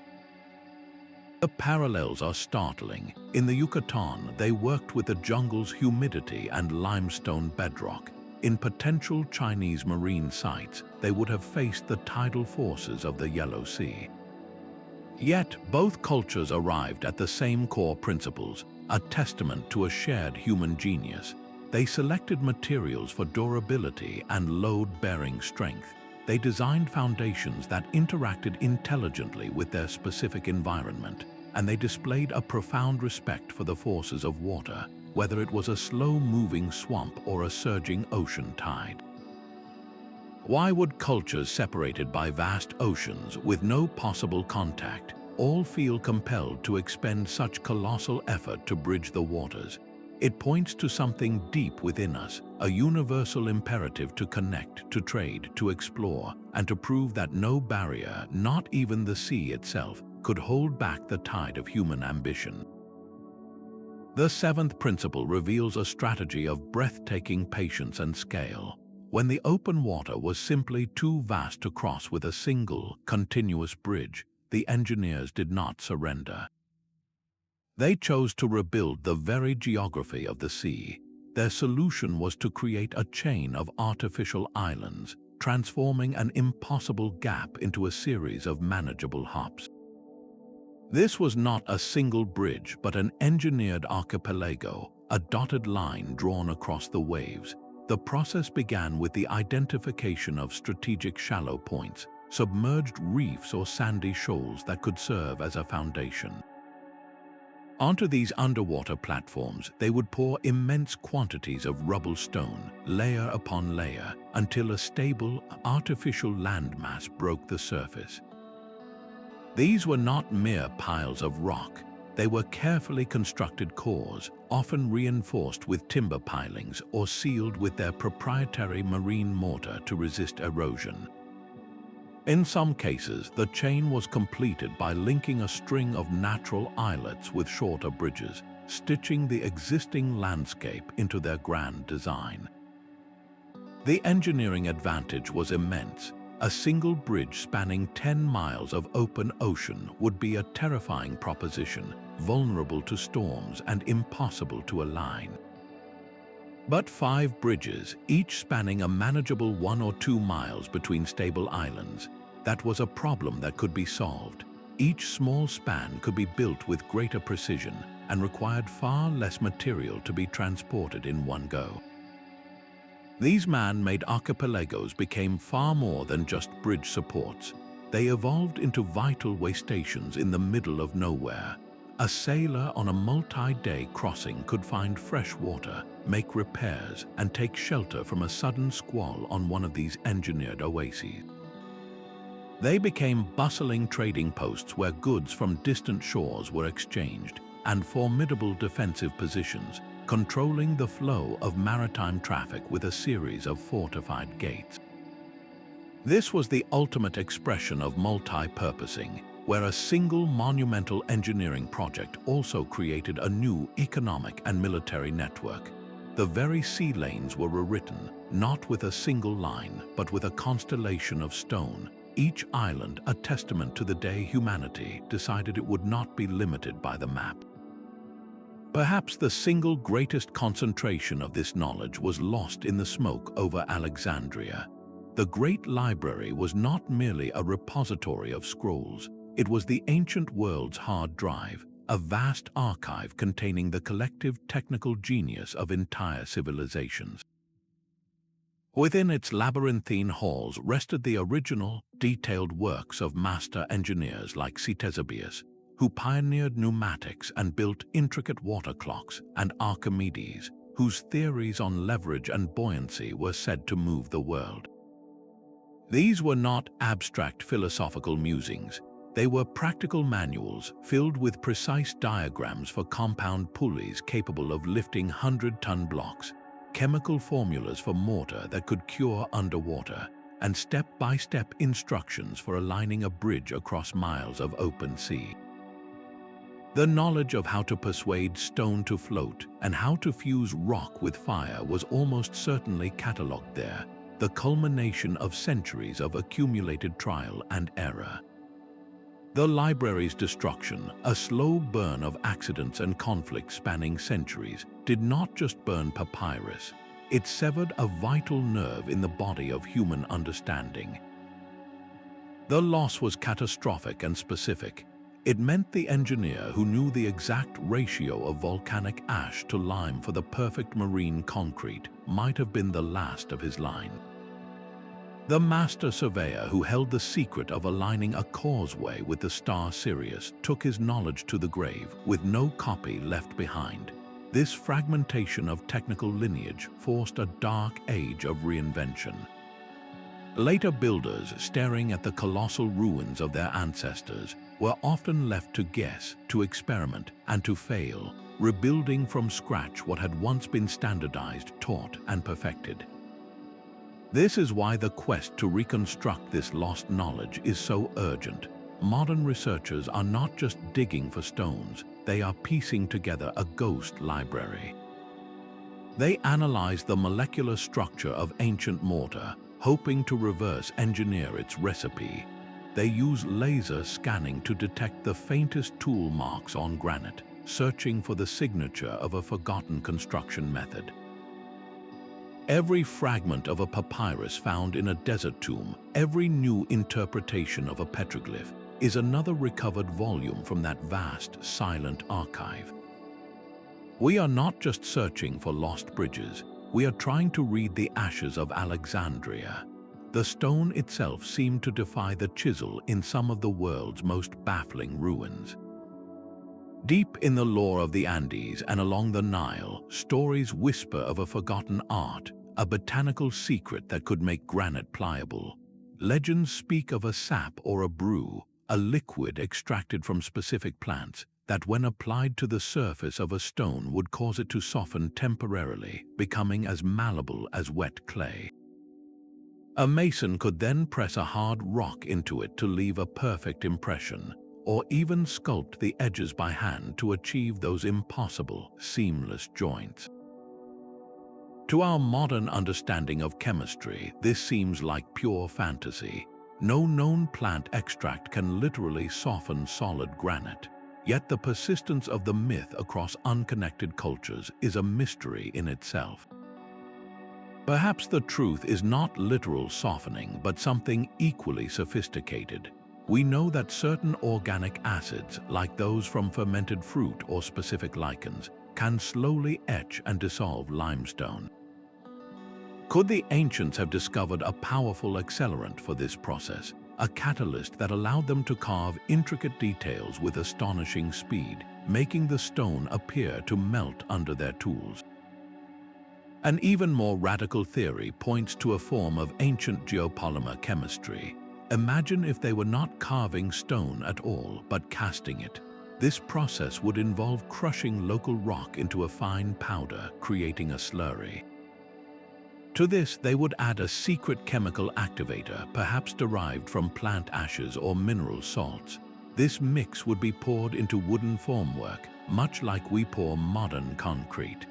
The parallels are startling. In the Yucatan, they worked with the jungle's humidity and limestone bedrock. In potential Chinese marine sites, they would have faced the tidal forces of the Yellow Sea. Yet, both cultures arrived at the same core principles, a testament to a shared human genius. They selected materials for durability and load-bearing strength. They designed foundations that interacted intelligently with their specific environment, and they displayed a profound respect for the forces of water, whether it was a slow-moving swamp or a surging ocean tide. Why would cultures separated by vast oceans with no possible contact all feel compelled to expend such colossal effort to bridge the waters? It points to something deep within us, a universal imperative to connect, to trade, to explore, and to prove that no barrier, not even the sea itself, could hold back the tide of human ambition. The seventh principle reveals a strategy of breathtaking patience and scale. When the open water was simply too vast to cross with a single, continuous bridge, the engineers did not surrender. They chose to rebuild the very geography of the sea. Their solution was to create a chain of artificial islands, transforming an impossible gap into a series of manageable hops. This was not a single bridge, but an engineered archipelago, a dotted line drawn across the waves. The process began with the identification of strategic shallow points, submerged reefs or sandy shoals that could serve as a foundation. Onto these underwater platforms, they would pour immense quantities of rubble stone, layer upon layer, until a stable, artificial landmass broke the surface. These were not mere piles of rock. They were carefully constructed cores, often reinforced with timber pilings or sealed with their proprietary marine mortar to resist erosion. In some cases, the chain was completed by linking a string of natural islets with shorter bridges, stitching the existing landscape into their grand design. The engineering advantage was immense. A single bridge spanning 10 miles of open ocean would be a terrifying proposition, vulnerable to storms and impossible to align. But 5 bridges, each spanning a manageable 1 or 2 miles between stable islands, that was a problem that could be solved. Each small span could be built with greater precision and required far less material to be transported in one go. These man-made archipelagos became far more than just bridge supports. They evolved into vital way stations in the middle of nowhere. A sailor on a multi-day crossing could find fresh water, make repairs, and take shelter from a sudden squall on one of these engineered oases. They became bustling trading posts where goods from distant shores were exchanged, and formidable defensive positions, controlling the flow of maritime traffic with a series of fortified gates. This was the ultimate expression of multi-purposing, where a single monumental engineering project also created a new economic and military network. The very sea lanes were rewritten, not with a single line, but with a constellation of stone, each island a testament to the day humanity decided it would not be limited by the map. Perhaps the single greatest concentration of this knowledge was lost in the smoke over Alexandria. The great library was not merely a repository of scrolls. It was the ancient world's hard drive, a vast archive containing the collective technical genius of entire civilizations. Within its labyrinthine halls rested the original, detailed works of master engineers like Ctesibius, who pioneered pneumatics and built intricate water clocks, and Archimedes, whose theories on leverage and buoyancy were said to move the world. These were not abstract philosophical musings. They were practical manuals filled with precise diagrams for compound pulleys capable of lifting 100-ton blocks, chemical formulas for mortar that could cure underwater, and step-by-step instructions for aligning a bridge across miles of open sea. The knowledge of how to persuade stone to float and how to fuse rock with fire was almost certainly catalogued there, the culmination of centuries of accumulated trial and error. The library's destruction, a slow burn of accidents and conflicts spanning centuries, did not just burn papyrus. It severed a vital nerve in the body of human understanding. The loss was catastrophic and specific. It meant the engineer who knew the exact ratio of volcanic ash to lime for the perfect marine concrete might have been the last of his line. The master surveyor who held the secret of aligning a causeway with the star Sirius took his knowledge to the grave with no copy left behind. This fragmentation of technical lineage forced a dark age of reinvention. Later builders, staring at the colossal ruins of their ancestors, were often left to guess, to experiment, and to fail, rebuilding from scratch what had once been standardized, taught, and perfected. This is why the quest to reconstruct this lost knowledge is so urgent. Modern researchers are not just digging for stones, they are piecing together a ghost library. They analyze the molecular structure of ancient mortar, hoping to reverse engineer its recipe. They use laser scanning to detect the faintest tool marks on granite, searching for the signature of a forgotten construction method. Every fragment of a papyrus found in a desert tomb, every new interpretation of a petroglyph, is another recovered volume from that vast, silent archive. We are not just searching for lost bridges, we are trying to read the ashes of Alexandria. The stone itself seemed to defy the chisel in some of the world's most baffling ruins. Deep in the lore of the Andes and along the Nile, stories whisper of a forgotten art, a botanical secret that could make granite pliable. Legends speak of a sap or a brew, a liquid extracted from specific plants, that when applied to the surface of a stone would cause it to soften temporarily, becoming as malleable as wet clay. A mason could then press a hard rock into it to leave a perfect impression, or even sculpt the edges by hand to achieve those impossible, seamless joints. To our modern understanding of chemistry, this seems like pure fantasy. No known plant extract can literally soften solid granite. Yet the persistence of the myth across unconnected cultures is a mystery in itself. Perhaps the truth is not literal softening, but something equally sophisticated. We know that certain organic acids, like those from fermented fruit or specific lichens, can slowly etch and dissolve limestone. Could the ancients have discovered a powerful accelerant for this process, a catalyst that allowed them to carve intricate details with astonishing speed, making the stone appear to melt under their tools? An even more radical theory points to a form of ancient geopolymer chemistry. Imagine if they were not carving stone at all, but casting it. This process would involve crushing local rock into a fine powder, creating a slurry. To this, they would add a secret chemical activator, perhaps derived from plant ashes or mineral salts. This mix would be poured into wooden formwork, much like we pour modern concrete.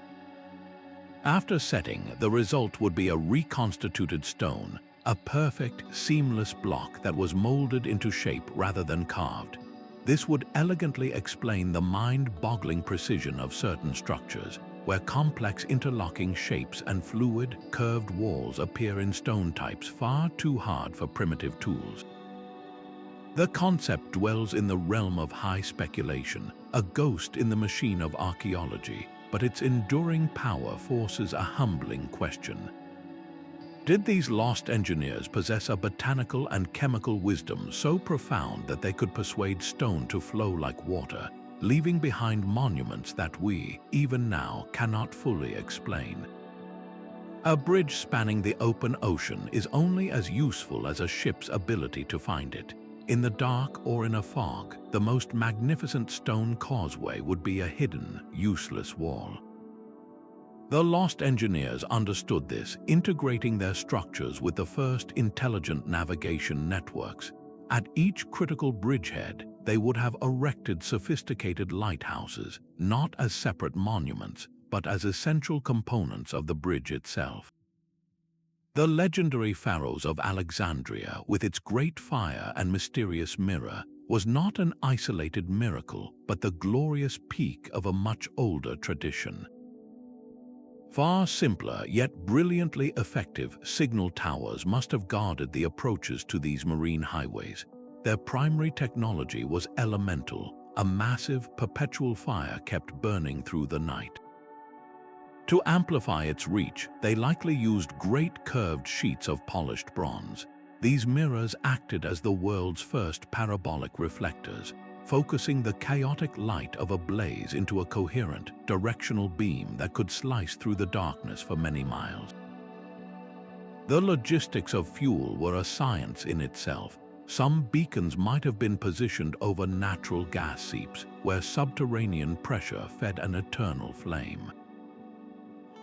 After setting, the result would be a reconstituted stone, a perfect, seamless block that was molded into shape rather than carved. This would elegantly explain the mind-boggling precision of certain structures, where complex interlocking shapes and fluid, curved walls appear in stone types far too hard for primitive tools. The concept dwells in the realm of high speculation, a ghost in the machine of archaeology, but its enduring power forces a humbling question. Did these lost engineers possess a botanical and chemical wisdom so profound that they could persuade stone to flow like water, leaving behind monuments that we, even now, cannot fully explain? A bridge spanning the open ocean is only as useful as a ship's ability to find it. In the dark or in a fog, the most magnificent stone causeway would be a hidden, useless wall. The lost engineers understood this, integrating their structures with the first intelligent navigation networks. At each critical bridgehead, they would have erected sophisticated lighthouses, not as separate monuments, but as essential components of the bridge itself. The legendary Pharos of Alexandria, with its great fire and mysterious mirror, was not an isolated miracle, but the glorious peak of a much older tradition. Far simpler, yet brilliantly effective, signal towers must have guarded the approaches to these marine highways. Their primary technology was elemental, a massive, perpetual fire kept burning through the night. To amplify its reach, they likely used great curved sheets of polished bronze. These mirrors acted as the world's first parabolic reflectors, focusing the chaotic light of a blaze into a coherent, directional beam that could slice through the darkness for many miles. The logistics of fuel were a science in itself. Some beacons might have been positioned over natural gas seeps, where subterranean pressure fed an eternal flame.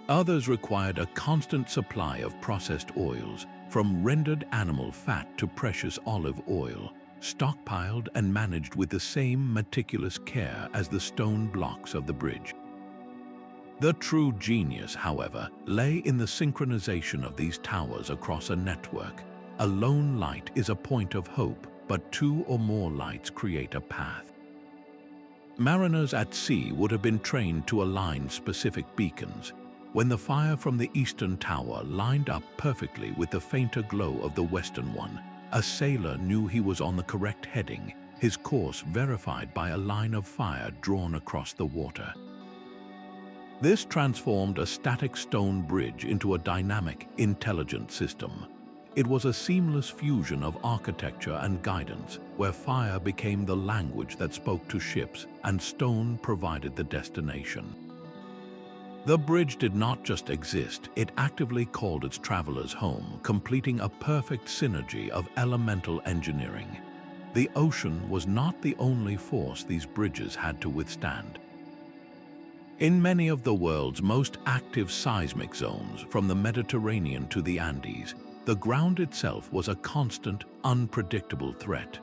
Others required a constant supply of processed oils, from rendered animal fat to precious olive oil, stockpiled and managed with the same meticulous care as the stone blocks of the bridge. The true genius, however, lay in the synchronization of these towers across a network. A lone light is a point of hope, but two or more lights create a path. Mariners at sea would have been trained to align specific beacons. When the fire from the eastern tower lined up perfectly with the fainter glow of the western one, a sailor knew he was on the correct heading, his course verified by a line of fire drawn across the water. This transformed a static stone bridge into a dynamic, intelligent system. It was a seamless fusion of architecture and guidance, where fire became the language that spoke to ships and stone provided the destination. The bridge did not just exist, it actively called its travelers home, completing a perfect synergy of elemental engineering. The ocean was not the only force these bridges had to withstand. In many of the world's most active seismic zones, from the Mediterranean to the Andes, the ground itself was a constant, unpredictable threat.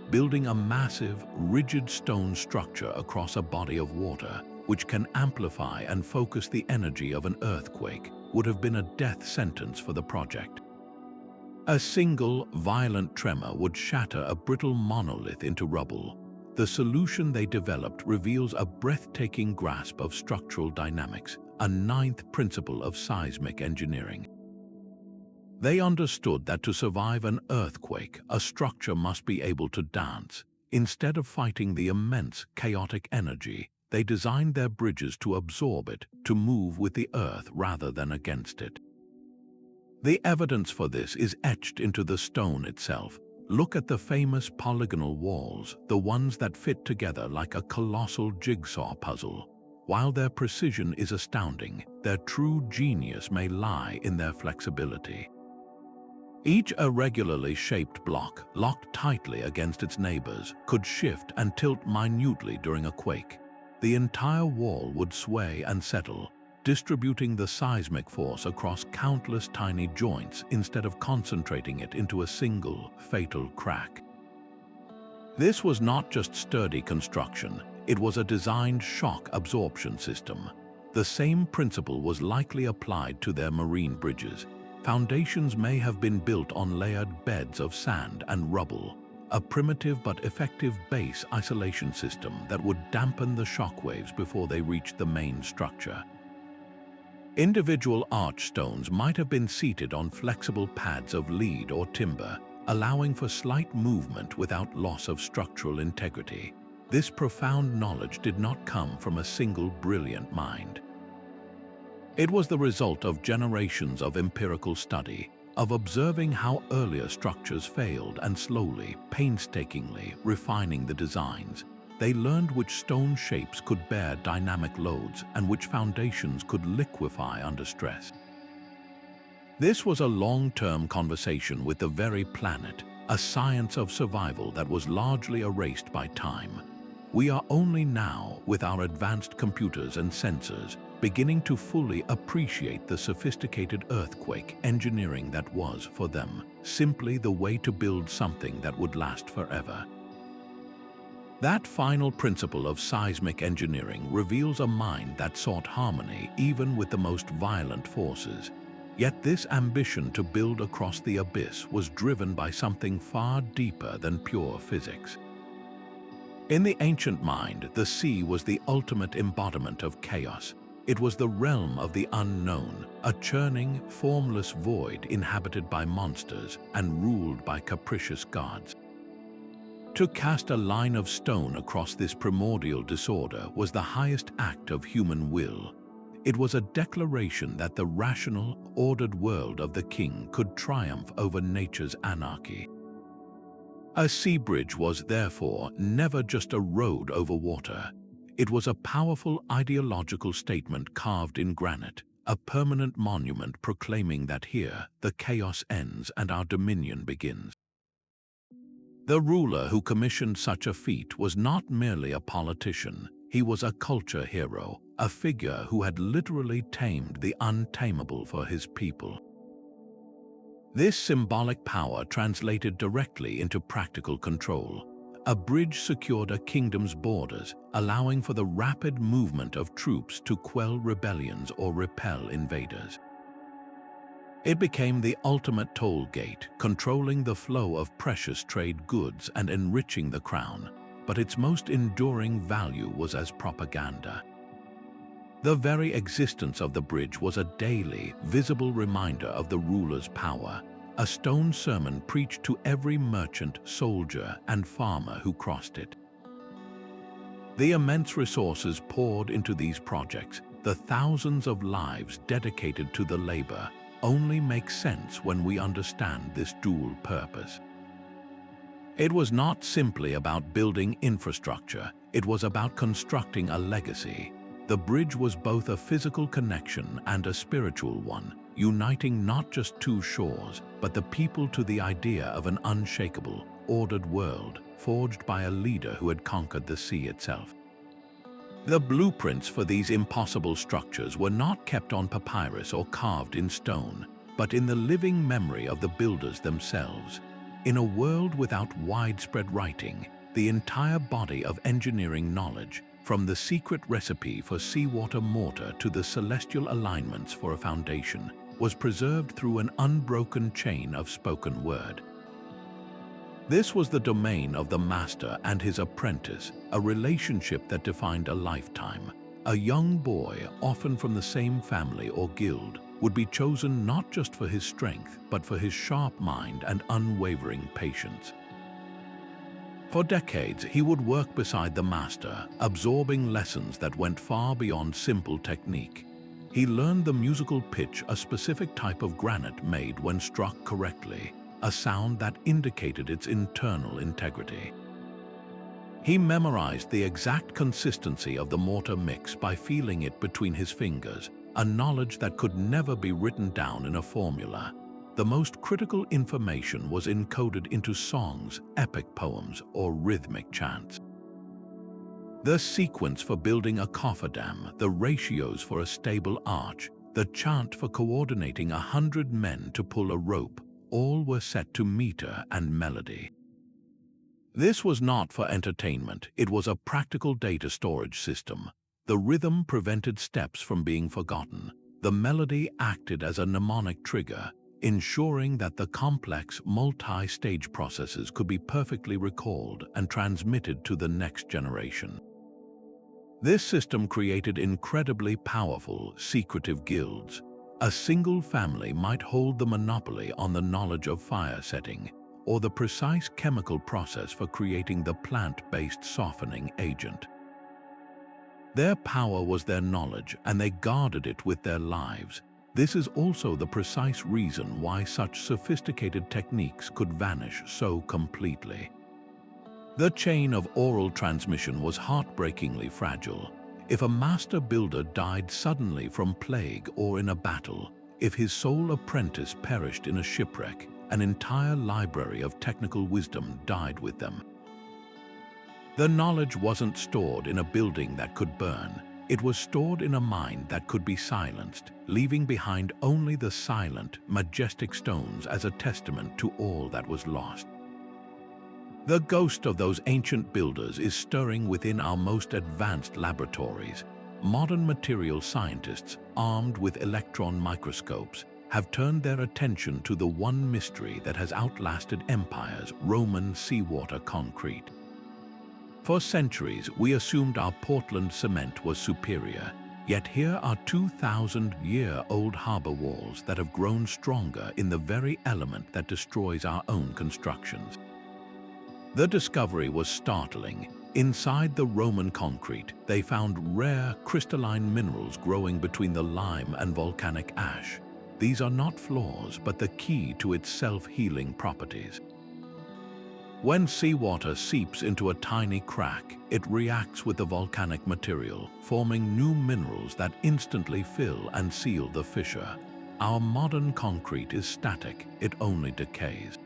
Building a massive, rigid stone structure across a body of water, which can amplify and focus the energy of an earthquake, would have been a death sentence for the project. A single, violent tremor would shatter a brittle monolith into rubble. The solution they developed reveals a breathtaking grasp of structural dynamics, a ninth principle of seismic engineering. They understood that to survive an earthquake, a structure must be able to dance. Instead of fighting the immense, chaotic energy, they designed their bridges to absorb it, to move with the earth rather than against it. The evidence for this is etched into the stone itself. Look at the famous polygonal walls, the ones that fit together like a colossal jigsaw puzzle. While their precision is astounding, their true genius may lie in their flexibility. Each irregularly shaped block, locked tightly against its neighbors, could shift and tilt minutely during a quake. The entire wall would sway and settle, distributing the seismic force across countless tiny joints instead of concentrating it into a single, fatal crack. This was not just sturdy construction, it was a designed shock absorption system. The same principle was likely applied to their marine bridges. Foundations may have been built on layered beds of sand and rubble, a primitive but effective base isolation system that would dampen the shockwaves before they reached the main structure. Individual archstones might have been seated on flexible pads of lead or timber, allowing for slight movement without loss of structural integrity. This profound knowledge did not come from a single brilliant mind. It was the result of generations of empirical study, of observing how earlier structures failed and slowly, painstakingly refining the designs. They learned which stone shapes could bear dynamic loads and which foundations could liquefy under stress. This was a long-term conversation with the very planet, a science of survival that was largely erased by time. We are only now, with our advanced computers and sensors, beginning to fully appreciate the sophisticated earthquake engineering that was, for them, simply the way to build something that would last forever. That final principle of seismic engineering reveals a mind that sought harmony even with the most violent forces. Yet this ambition to build across the abyss was driven by something far deeper than pure physics. In the ancient mind, the sea was the ultimate embodiment of chaos. It was the realm of the unknown, a churning, formless void inhabited by monsters and ruled by capricious gods. To cast a line of stone across this primordial disorder was the highest act of human will. It was a declaration that the rational, ordered world of the king could triumph over nature's anarchy. A sea bridge was therefore never just a road over water. It was a powerful ideological statement carved in granite, a permanent monument proclaiming that here the chaos ends and our dominion begins. The ruler who commissioned such a feat was not merely a politician, he was a culture hero, a figure who had literally tamed the untamable for his people. This symbolic power translated directly into practical control. A bridge secured a kingdom's borders, allowing for the rapid movement of troops to quell rebellions or repel invaders. It became the ultimate toll gate, controlling the flow of precious trade goods and enriching the crown, but its most enduring value was as propaganda. The very existence of the bridge was a daily, visible reminder of the ruler's power, a stone sermon preached to every merchant, soldier, and farmer who crossed it. The immense resources poured into these projects, the thousands of lives dedicated to the labor, only make sense when we understand this dual purpose. It was not simply about building infrastructure, it was about constructing a legacy. The bridge was both a physical connection and a spiritual one, uniting not just two shores, but the people to the idea of an unshakable, ordered world, forged by a leader who had conquered the sea itself. The blueprints for these impossible structures were not kept on papyrus or carved in stone, but in the living memory of the builders themselves. In a world without widespread writing, the entire body of engineering knowledge, from the secret recipe for seawater mortar to the celestial alignments for a foundation, was preserved through an unbroken chain of spoken word. This was the domain of the master and his apprentice, a relationship that defined a lifetime. A young boy, often from the same family or guild, would be chosen not just for his strength, but for his sharp mind and unwavering patience. For decades, he would work beside the master, absorbing lessons that went far beyond simple technique. He learned the musical pitch a specific type of granite made when struck correctly, a sound that indicated its internal integrity. He memorized the exact consistency of the mortar mix by feeling it between his fingers, a knowledge that could never be written down in a formula. The most critical information was encoded into songs, epic poems, or rhythmic chants. The sequence for building a cofferdam, the ratios for a stable arch, the chant for coordinating 100 men to pull a rope, all were set to meter and melody. This was not for entertainment, it was a practical data storage system. The rhythm prevented steps from being forgotten. The melody acted as a mnemonic trigger, ensuring that the complex multi-stage processes could be perfectly recalled and transmitted to the next generation. This system created incredibly powerful, secretive guilds. A single family might hold the monopoly on the knowledge of fire setting, or the precise chemical process for creating the plant-based softening agent. Their power was their knowledge, and they guarded it with their lives. This is also the precise reason why such sophisticated techniques could vanish so completely. The chain of oral transmission was heartbreakingly fragile. If a master builder died suddenly from plague or in a battle, if his sole apprentice perished in a shipwreck, an entire library of technical wisdom died with them. The knowledge wasn't stored in a building that could burn. It was stored in a mind that could be silenced, leaving behind only the silent, majestic stones as a testament to all that was lost. The ghost of those ancient builders is stirring within our most advanced laboratories. Modern material scientists, armed with electron microscopes, have turned their attention to the one mystery that has outlasted empires: Roman seawater concrete. For centuries, we assumed our Portland cement was superior, yet here are 2,000-year-old harbor walls that have grown stronger in the very element that destroys our own constructions. The discovery was startling. Inside the Roman concrete, they found rare crystalline minerals growing between the lime and volcanic ash. These are not flaws, but the key to its self-healing properties. When seawater seeps into a tiny crack, it reacts with the volcanic material, forming new minerals that instantly fill and seal the fissure. Our modern concrete is static, it only decays.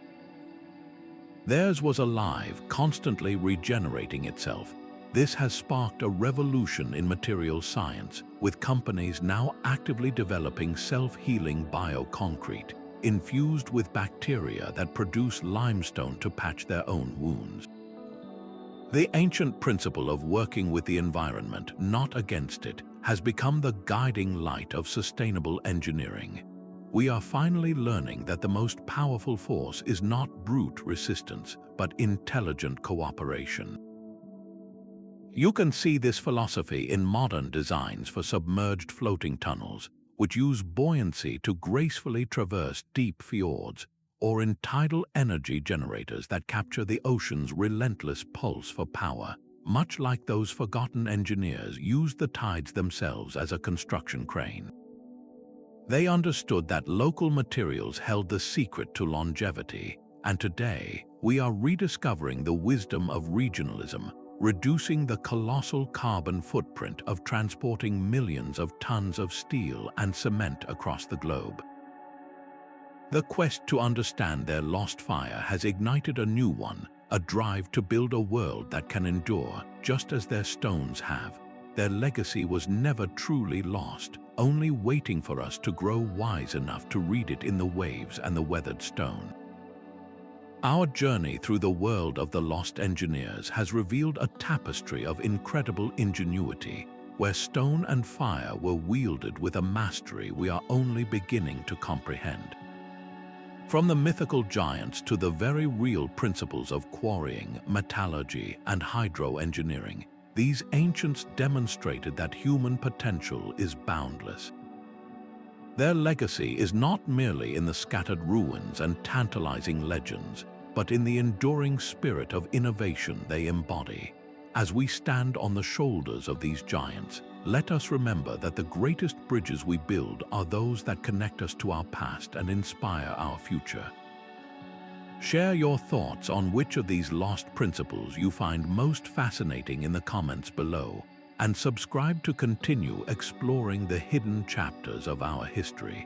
Theirs was alive, constantly regenerating itself. This has sparked a revolution in material science, with companies now actively developing self-healing bioconcrete, infused with bacteria that produce limestone to patch their own wounds. The ancient principle of working with the environment, not against it, has become the guiding light of sustainable engineering. We are finally learning that the most powerful force is not brute resistance, but intelligent cooperation. You can see this philosophy in modern designs for submerged floating tunnels, which use buoyancy to gracefully traverse deep fjords, or in tidal energy generators that capture the ocean's relentless pulse for power, much like those forgotten engineers used the tides themselves as a construction crane. They understood that local materials held the secret to longevity, and today we are rediscovering the wisdom of regionalism, reducing the colossal carbon footprint of transporting millions of tons of steel and cement across the globe. The quest to understand their lost fire has ignited a new one, a drive to build a world that can endure, just as their stones have. Their legacy was never truly lost, only waiting for us to grow wise enough to read it in the waves and the weathered stone. Our journey through the world of the lost engineers has revealed a tapestry of incredible ingenuity, where stone and fire were wielded with a mastery we are only beginning to comprehend. From the mythical giants to the very real principles of quarrying, metallurgy, and hydroengineering, these ancients demonstrated that human potential is boundless. Their legacy is not merely in the scattered ruins and tantalizing legends, but in the enduring spirit of innovation they embody. As we stand on the shoulders of these giants, let us remember that the greatest bridges we build are those that connect us to our past and inspire our future. Share your thoughts on which of these lost principles you find most fascinating in the comments below, and subscribe to continue exploring the hidden chapters of our history.